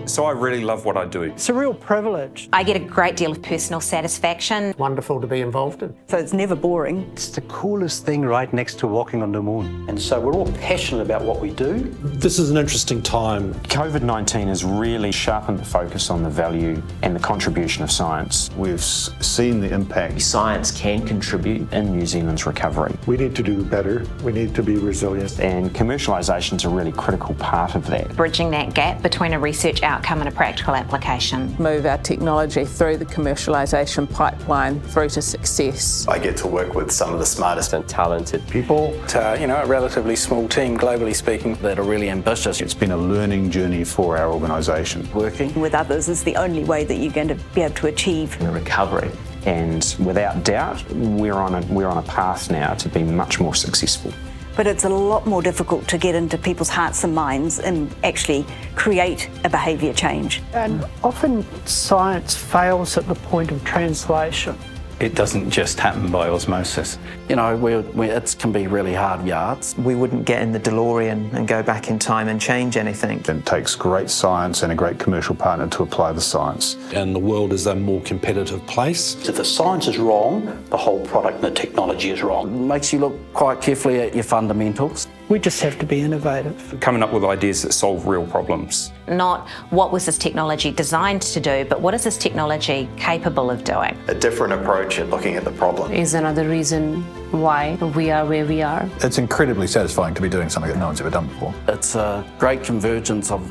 So I really love what I do. It's a real privilege. I get a great deal of personal satisfaction. Wonderful to be involved in. So it's never boring. It's the coolest thing right next to walking on the moon. And so we're all passionate about what we do. This is an interesting time. COVID-19 has really sharpened the focus on the value and the contribution of science. We've seen the impact science can contribute in New Zealand's recovery. We need to do better. We need to be resilient. And commercialisation is a really critical part of that. Bridging that gap between a research outcome and a practical application. Move our technology through the commercialisation pipeline through to success. I get to work with some of the smartest and talented people. A relatively small team, globally speaking, that are really ambitious. It's been a learning journey for our organisation. Working with others is the only way that you're going to be able to achieve the recovery. And without doubt, we're on a path now to be much more successful. But it's a lot more difficult to get into people's hearts and minds and actually create a behaviour change. And often science fails at the point of translation. It doesn't just happen by osmosis. It can be really hard yards. We wouldn't get in the DeLorean and go back in time and change anything. It takes great science and a great commercial partner to apply the science. And the world is a more competitive place. If the science is wrong, the whole product and the technology is wrong. It makes you look quite carefully at your fundamentals. We just have to be innovative. Coming up with ideas that solve real problems. Not what was this technology designed to do, but what is this technology capable of doing? A different approach at looking at the problem. Is another reason why we are where we are. It's incredibly satisfying to be doing something that no one's ever done before. It's a great convergence of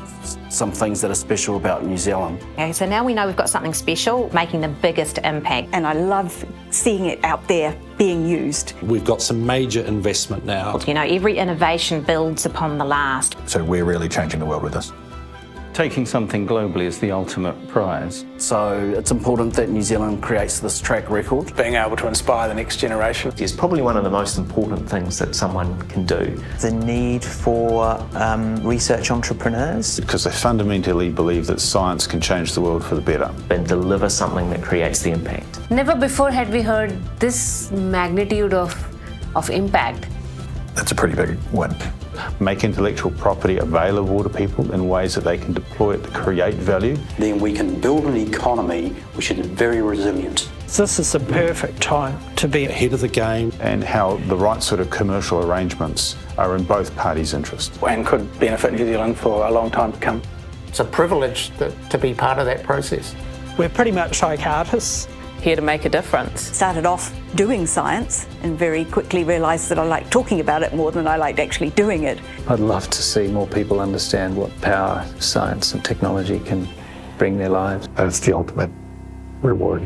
some things that are special about New Zealand. Okay, so now we know we've got something special, making the biggest impact. And I love seeing it out there being used. We've got some major investment now. Every innovation builds upon the last. So we're really changing the world with this. Taking something globally is the ultimate prize. So it's important that New Zealand creates this track record. Being able to inspire the next generation is probably one of the most important things that someone can do. The need for research entrepreneurs. Because they fundamentally believe that science can change the world for the better. And deliver something that creates the impact. Never before had we heard this magnitude of impact. That's a pretty big win. Make intellectual property available to people in ways that they can deploy it to create value. Then we can build an economy which is very resilient. This is the perfect time to be ahead of the game. And how the right sort of commercial arrangements are in both parties' interest. And could benefit New Zealand for a long time to come. It's a privilege to be part of that process. We're pretty much like artists. Here to make a difference. Started off doing science and very quickly realised that I liked talking about it more than I liked actually doing it. I'd love to see more people understand what power science and technology can bring their lives. That's the ultimate reward.